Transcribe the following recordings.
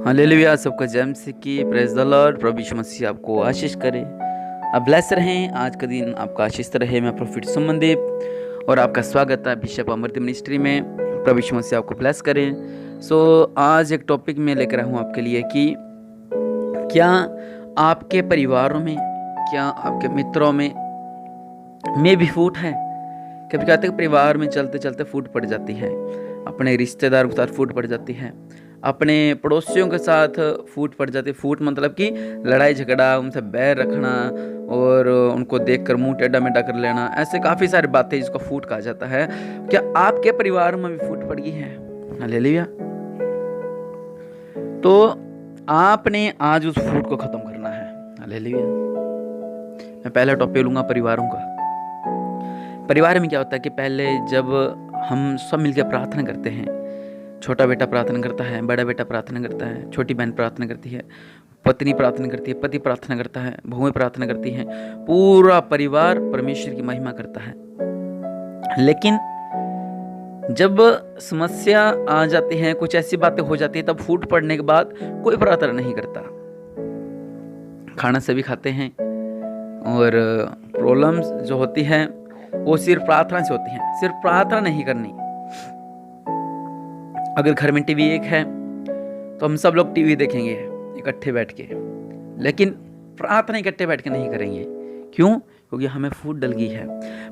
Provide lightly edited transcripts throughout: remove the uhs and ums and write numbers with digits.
Hallelujah. सबका जय मसीह की प्रेज द लॉर्ड। प्रभु यीशु मसीह आपको आशीष करे। आप ब्लेस रहें। आज का दिन आपका आशीष रहे। मैं प्रोफेट सुमनदीप और आपका स्वागत है बिशप अमृत मिनिस्ट्री में। प्रभु यीशु मसीह आपको ब्लेस करें। आज एक टॉपिक में लेकर आया हूँ आपके लिए कि क्या आपके परिवारों में, क्या आपके मित्रों में भी फूट है। कभी कहते हैं परिवार में चलते चलते फूट पड़ जाती है, अपने रिश्तेदारों के साथ फूट पड़ जाती है, अपने पड़ोसियों के साथ फूट पड़ जाती है। फूट मतलब कि लड़ाई झगड़ा, उनसे बैर रखना और उनको देखकर मुंह टेढ़ा मेढ़ा कर लेना। ऐसे काफ़ी सारी बातें जिसको फूट कहा जाता है। क्या आपके परिवार में भी फूट पड़ गई है? हालेलुया। तो आपने आज उस फूट को खत्म करना है। हालेलुया। मैं पहला टॉपिक लूंगा परिवारों का। परिवार में क्या होता है कि पहले जब हम सब मिलकर प्रार्थना करते हैं, छोटा बेटा प्रार्थना करता है, बड़ा बेटा प्रार्थना करता है, छोटी बहन प्रार्थना करती है, पत्नी प्रार्थना करती है, पति प्रार्थना करता है, बहुएं प्रार्थना करती हैं, पूरा परिवार परमेश्वर की महिमा करता है। लेकिन जब समस्या आ जाती है, कुछ ऐसी बातें हो जाती है, तब फूट पड़ने के बाद कोई प्रार्थना नहीं करता। खाना सभी खाते हैं और प्रॉब्लम्स जो होती है वो सिर्फ प्रार्थना से होती है। सिर्फ प्रार्थना नहीं करनी। अगर घर में टीवी एक है तो हम सब लोग टीवी देखेंगे इकट्ठे बैठ के, लेकिन प्रार्थना इकट्ठे बैठ के नहीं करेंगे। क्यों? क्योंकि हमें फूट डल गई है।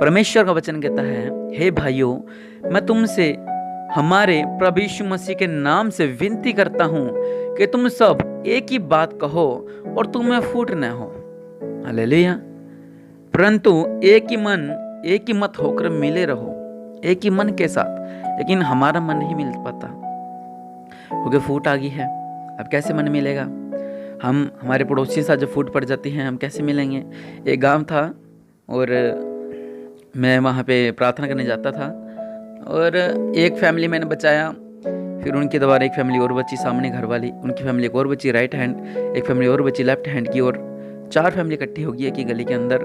परमेश्वर का वचन कहता है, हे भाइयों, मैं तुमसे हमारे प्रभु यीशु मसीह के नाम से विनती करता हूं कि तुम सब एक ही बात कहो और तुम्हें फूट न हो। हालेलुया। परंतु एक ही मन, एक ही मत होकर मिले रहो, एक ही मन के साथ। लेकिन हमारा मन नहीं मिल पाता क्योंकि फूट आ गई है। अब कैसे मन मिलेगा? हम हमारे पड़ोसी के साथ जब फूट पड़ जाती है, हम कैसे मिलेंगे? एक गांव था और मैं वहाँ पे प्रार्थना करने जाता था और एक फैमिली मैंने बचाया। फिर उनके द्वारा एक फैमिली और बची, सामने घर वाली, उनकी फैमिली एक और बची राइट हैंड, एक फैमिली और बची लेफ्ट हैंड की, और 4 फैमिली इकट्ठी हो गई एक ही गली के अंदर।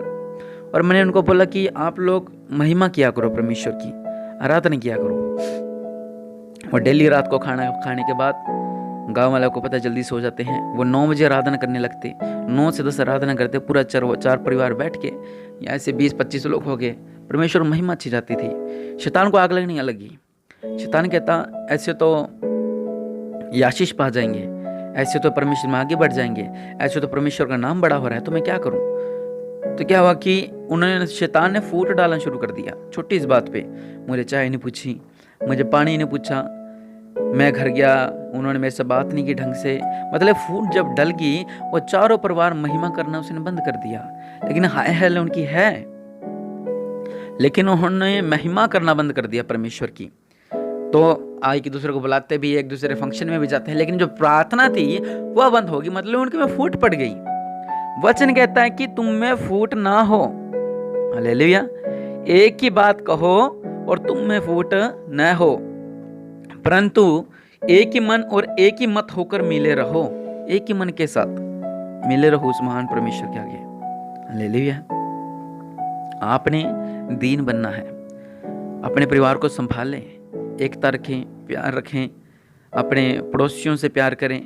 और मैंने उनको बोला कि आप लोग महिमा किया करो, परमेश्वर की आराधना किया करो। और डेली रात को खाना खाने के बाद गांव वालों को पता जल्दी सो जाते हैं, वो 9 बजे आराधना करने लगते, 9 से 10 आराधना करते, पूरा 4 परिवार बैठ के, या ऐसे 20-25 लोग हो गए। परमेश्वर महिमा अच्छी जाती थी। शैतान को आग लगने लगी। शैतान कहता ऐसे तो ये आशीष पा जाएंगे, ऐसे तो परमेश्वर में आगे बढ़ जाएंगे, ऐसे तो परमेश्वर का नाम बड़ा हो रहा है, तो मैं क्या करूं? तो क्या हुआ कि उन्होंने, शैतान ने फूट डालना शुरू कर दिया छोटी इस बात पे। मुझे चाय नहीं पूछी, मुझे पानी नहीं पूछा, मैं घर गया, उन्होंने मेरे से बात नहीं की ढंग से। मतलब फूट जब डल गई, वो चारों परिवार महिमा करना उसने बंद कर दिया। लेकिन हाय हेल उनकी है, लेकिन उन्होंने महिमा करना बंद कर दिया परमेश्वर की। तो एक दूसरे को बुलाते भी, एक दूसरे फंक्शन में भी जाते हैं, लेकिन जो प्रार्थना थी वह बंद होगी। मतलब उनके में फूट पड़ गई। वचन कहता है कि तुम में फूट ना हो। हालेलुया। एक ही बात कहो और तुम में फूट न हो, परंतु एक ही मन और एक ही मत होकर मिले रहो। एक ही मन के साथ मिले रहो उस महान परमेश्वर के आगे। हालेलुया। आपने दीन बनना है। अपने परिवार को संभालें, एकता रखें, प्यार रखें, अपने पड़ोसियों से प्यार करें।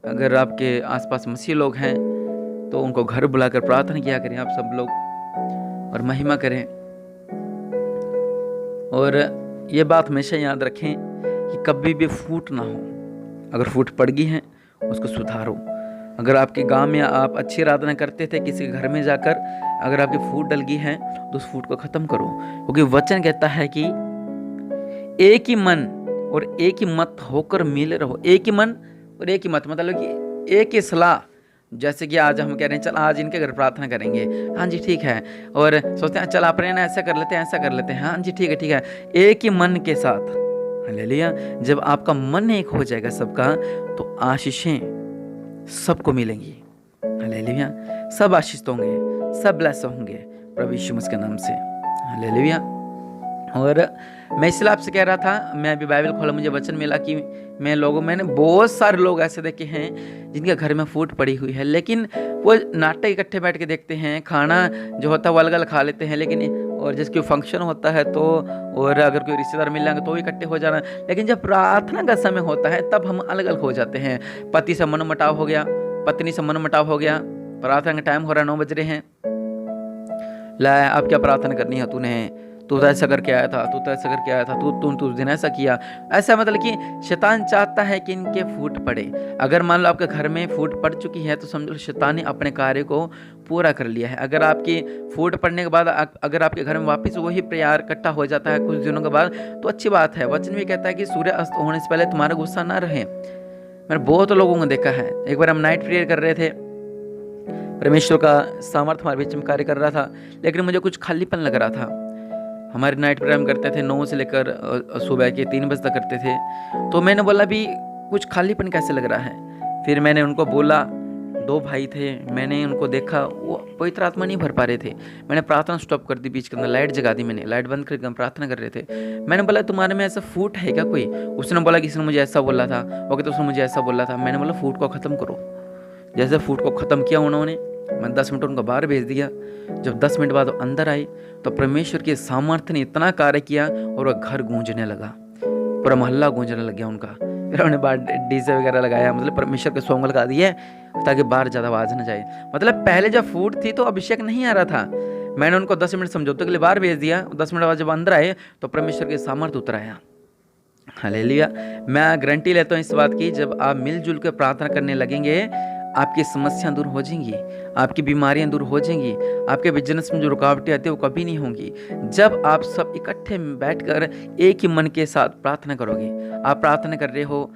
अगर आपके आसपास मसीह लोग हैं तो उनको घर बुलाकर प्रार्थना किया करें आप सब लोग, और महिमा करें। और ये बात हमेशा याद रखें कि कभी भी फूट ना हो। अगर फूट पड़ गई है उसको सुधारो। अगर आपके गांव में आप अच्छी आराधना करते थे, किसी के घर में जाकर अगर आपकी फूट डल गई है तो उस फूट को खत्म करो। क्योंकि वचन कहता है कि एक ही मन और एक ही मत होकर मिले रहो। एक ही मन और एक ही मत, मतलब कि एक ही सलाह। जैसे कि आज हम कह रहे हैं चल आज इनके घर प्रार्थना करेंगे, हाँ जी ठीक है, और सोचते हैं चल अपने ना ऐसा कर लेते हैं, ऐसा कर लेते हैं, हाँ जी ठीक है। एक ही मन के साथ। हालेलुया। जब आपका मन एक हो जाएगा सबका, तो आशीषें सबको मिलेंगी। हालेलुया। सब आशीष होंगे, सब ब्लेस होंगे प्रभु यीशु मसीह के नाम से। हालेलुया। और मैं इसलिए आपसे कह रहा था, मैं अभी बाइबल खोला, मुझे वचन मिला कि मैंने बहुत सारे लोग ऐसे देखे हैं जिनके घर में फूट पड़ी हुई है, लेकिन वो नाटक इकट्ठे बैठ के देखते हैं, खाना जो होता है वो अलग अलग खा लेते हैं, लेकिन और जैसे कोई फंक्शन होता है तो, और अगर कोई रिश्तेदार मिल जाएंगे तो इकट्ठे हो जाना। लेकिन जब प्रार्थना का समय होता है तब हम अलग अलग हो जाते हैं। पति से मनमुटाव हो गया, पत्नी से मनमुटाव हो गया, प्रार्थना का टाइम हो रहा है, 9 बज रहे हैं, ला अब क्या प्रार्थना करनी है तूने, तू तो ऐसा करके आया था, तू तो ऐसा करके आया था, तू उस दिन ऐसा किया। ऐसा मतलब कि शैतान चाहता है कि इनके फूट पड़े। अगर मान लो आपके घर में फूट पड़ चुकी है तो समझ लो शैतान ने अपने कार्य को पूरा कर लिया है। अगर आपकी फूट पड़ने के बाद अगर आपके घर में वापस वही प्यार इकट्ठा हो जाता है कुछ दिनों के बाद तो अच्छी बात है। वचन भी कहता है कि सूर्य अस्त होने से पहले तुम्हारा गुस्सा ना रहे। मैंने बहुत लोगों को देखा है। एक बार हम नाइट प्रेयर कर रहे थे, परमेश्वर का सामर्थ्य हमारे बीच में कार्य कर रहा था, लेकिन मुझे कुछ खालीपन लग रहा था। हमारे नाइट प्रोग्राम करते थे 9 से लेकर सुबह के 3 बजे तक करते थे। तो मैंने बोला भी कुछ खालीपन कैसे लग रहा है। फिर मैंने उनको बोला, 2 भाई थे, मैंने उनको देखा वो पवित्र आत्मा नहीं भर पा रहे थे। मैंने प्रार्थना स्टॉप कर दी बीच के अंदर, लाइट जगा दी, मैंने लाइट बंद करके हम प्रार्थना कर रहे थे। मैंने बोला तुम्हारे में ऐसा फूट है क्या कोई? उसने बोला किसी ने मुझे ऐसा बोला था, वो कहते उसने मुझे ऐसा बोला था। मैंने बोला फूट को ख़त्म करो। जैसे फूट को ख़त्म किया उन्होंने, मैंने 10 मिनट उनको बाहर भेज दिया। जब 10 मिनट बाद वो अंदर आए तो परमेश्वर के सामर्थ्य ने इतना कार्य किया और वह घर गूंजने लगा, पूरा मोहल्ला गूंजने लग गया उनका। फिर उन्होंने बाहर डीजे वगैरह लगाया, मतलब परमेश्वर के सॉन्ग लगा दिए ताकि बाहर ज़्यादा आवाज़ न जाए। मतलब पहले जब फूट थी तो अभिषेक नहीं आ रहा था। मैंने उनको 10 मिनट समझौते के लिए बाहर भेज दिया। 10 मिनट बाद जब अंदर आए तो परमेश्वर के सामर्थ्य उतर आया। हालेलुया। मैं गारंटी लेता हूँ इस बात की, जब आप मिलजुल कर प्रार्थना करने लगेंगे आपकी समस्याएं दूर हो जाएंगी, आपकी बीमारियां दूर हो जाएंगी, आपके बिजनेस में जो रुकावटें आती है वो कभी नहीं होंगी। जब आप सब इकट्ठे बैठकर एक ही मन के साथ प्रार्थना करोगे। आप प्रार्थना कर रहे हो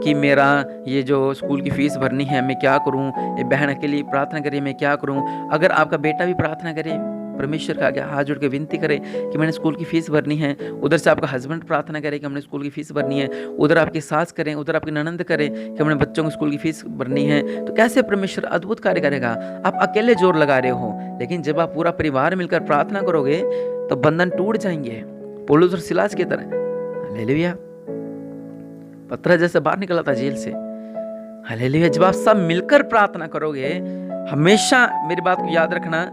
कि मेरा ये जो स्कूल की फीस भरनी है मैं क्या करूं, ये बहन अकेली प्रार्थना करे मैं क्या करूं। अगर आपका बेटा भी प्रार्थना करे, परमेश्वर का आगे हाथ जोड़ के विनती करे कि मैंने स्कूल की फीस भरनी है, उधर से आपका हस्बैंड प्रार्थना करे कि हमने स्कूल की फीस भरनी है, उधर आपकी सास करें, उधर आपकी ननंद करें कि हमने बच्चों को स्कूल की फीस भरनी है, तो कैसे परमेश्वर अद्भुत कार्य करेगा। आप अकेले जोर लगा रहे हो, लेकिन जब आप पूरा परिवार मिलकर प्रार्थना करोगे तो बंधन टूट जाएंगे, पौलुस और सिलास की तरह। हालेलुया। पतरस जैसे बाहर निकला था जेल से। हालेलुया। जब आप सब मिलकर प्रार्थना करोगे, हमेशा मेरी बात को याद रखना,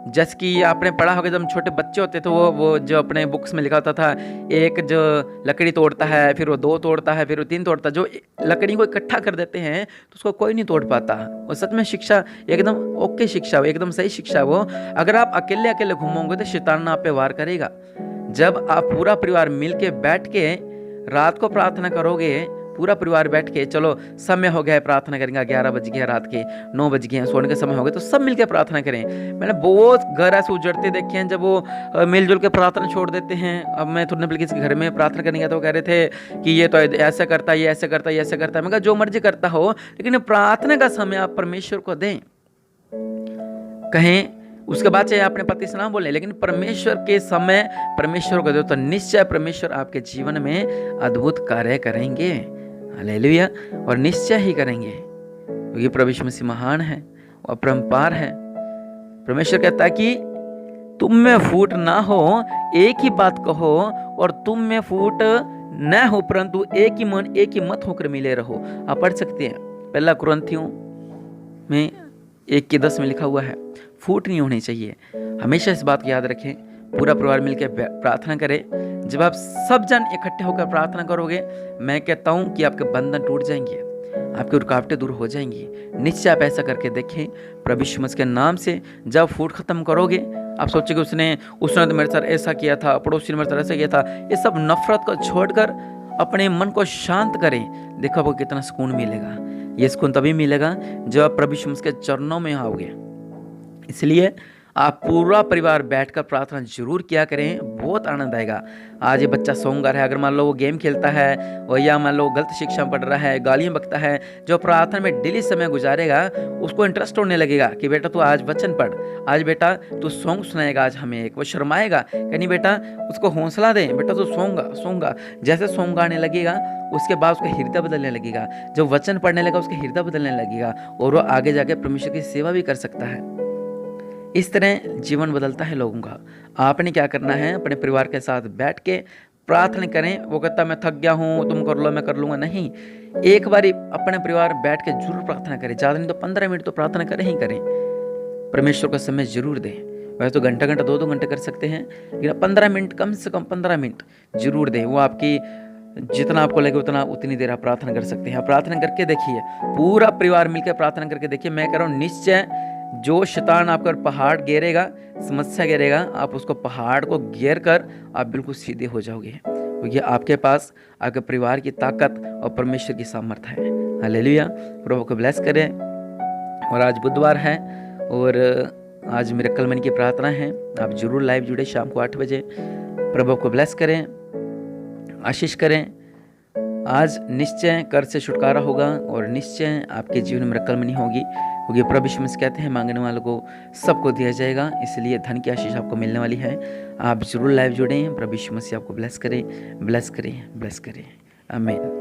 जैसे कि आपने पढ़ा होगा जब हम छोटे बच्चे होते तो वो जो अपने बुक्स में लिखा होता था, एक जो लकड़ी तोड़ता है, फिर वो 2 तोड़ता है, फिर वो 3 तोड़ता है। जो लकड़ी को इकट्ठा कर देते हैं तो उसको कोई नहीं तोड़ पाता। और सच में शिक्षा एकदम ओके शिक्षा, एकदम सही शिक्षा वो। अगर आप अकेले अकेले घूमोगे तो शैतान आप पे वार करेगा। जब आप पूरा परिवार मिल के बैठ के रात को प्रार्थना करोगे, पूरा परिवार बैठ के, चलो समय हो गया है प्रार्थना करेंगे, 11 बज गया रात के, 9 बज गए सोने का समय हो गया, तो सब मिलकर प्रार्थना करें। मैंने बहुत घर ऐसे उजड़ते देखे हैं जब वो मिलजुल के प्रार्थना छोड़ देते हैं। अब मैं थोड़े दिन किसी घर में प्रार्थना करने गया तो कह रहे थे कि ये तो ऐसा करता है, ये ऐसा करता है, ये ऐसा करता है। मैं कहा जो मर्जी करता हो, लेकिन प्रार्थना का समय आप परमेश्वर को दें। कहें उसके बाद चाहे अपने पति से ना बोले, लेकिन परमेश्वर के समय परमेश्वर को दो, तो निश्चय परमेश्वर आपके जीवन में अद्भुत कार्य करेंगे। हालेलुया। और निश्चय ही करेंगे, क्योंकि प्रभु यीशु मसीह महान है, वो अपरंपार है। परमेश्वर कहता है कि तुम में फूट ना हो, एक ही बात कहो, और तुम में फूट न हो, परंतु एक ही मन एक ही मत होकर मिले रहो। आप पढ़ सकते हैं 1 कुरिन्थियों में 1:10 में लिखा हुआ है, फूट नहीं होनी चाहिए। हमेशा इस बात को याद रखें, पूरा परिवार मिलकर प्रार्थना करें। जब आप सब जन इकट्ठे होकर प्रार्थना करोगे, मैं कहता हूं कि आपके बंधन टूट जाएंगे, आपकी रुकावटें दूर हो जाएंगी। निश्चय आप ऐसा करके देखें। प्रभु यीशु मसीह के नाम से जब फूट खत्म करोगे, आप सोचोगे उसने तो मेरे साथ ऐसा किया था, पड़ोसी ने मेरे साथ ऐसा किया था। ये सब नफरत को छोड़कर अपने मन को शांत करें। देखो आपको कितना सुकून मिलेगा। ये सुकून तभी मिलेगा जब आप प्रभु यीशु मसीह के चरणों में आओगे। इसलिए आप पूरा परिवार बैठकर प्रार्थना जरूर किया करें, बहुत आनंद आएगा। आज ये बच्चा सोमवार है, अगर मान लो वो गेम खेलता है और या मान लो गलत शिक्षा पढ़ रहा है, गालियाँ बकता है, जो प्रार्थना में डेली समय गुजारेगा उसको इंटरेस्ट होने लगेगा कि बेटा तू आज वचन पढ़, आज बेटा तू सॉन्ग सुनाएगा आज हमें एक। वो शर्माएगा कि नहीं बेटा, उसको हौसला दें, बेटा तू सोंगा। जैसे सॉन्ग गाने लगेगा उसके बाद उसका हृदय बदलने लगेगा। जब वचन पढ़ने लगा उसका हृदय बदलने लगेगा और वो आगे जाके परमेश्वर की सेवा भी कर सकता है। इस तरह जीवन बदलता है लोगों का। आपने क्या करना है, अपने परिवार के साथ बैठ के प्रार्थना करें। वो कहता मैं थक गया हूँ, तुम कर लो मैं कर लूँगा, नहीं। एक बार अपने परिवार बैठ के जरूर प्रार्थना करें, ज़्यादा नहीं तो 15 मिनट तो प्रार्थना करें ही करें। परमेश्वर का समय जरूर दें, वैसे तो घंटा घंटा 2-2 घंटे कर सकते हैं, लेकिन 15 मिनट, कम से कम 15 मिनट जरूर दें। वो आपकी जितना आपको लगे उतनी देर आप प्रार्थना कर सकते हैं। आप प्रार्थना करके देखिए, पूरा परिवार मिलकर प्रार्थना करके देखिए। मैं कह रहा हूँ निश्चय जो शैतान आपका पहाड़ घेरेगा, समस्या घेरेगा, आप उसको पहाड़ को घेर कर आप बिल्कुल सीधे हो जाओगे, क्योंकि आपके पास आपके परिवार की ताकत और परमेश्वर की सामर्थ्य है। हालेलुया। प्रभु को ब्लेस करें। और आज बुधवार है और आज मिरेकल मनी की प्रार्थना है। आप जरूर लाइव जुड़े शाम को 8 बजे। प्रभु को ब्लेस करें, आशीष करें। आज निश्चय कर से छुटकारा होगा और निश्चय आपके जीवन में मिरेकल मनी होगी, क्योंकि प्रभु यीशु मसीह कहते हैं मांगने वालों को सबको दिया जाएगा, इसलिए धन की आशीष आपको मिलने वाली है। आप जरूर लाइव जुड़ें। प्रभु यीशु मसीह आपको ब्लेस करें, ब्लेस करें, ब्लेस करें। आमीन।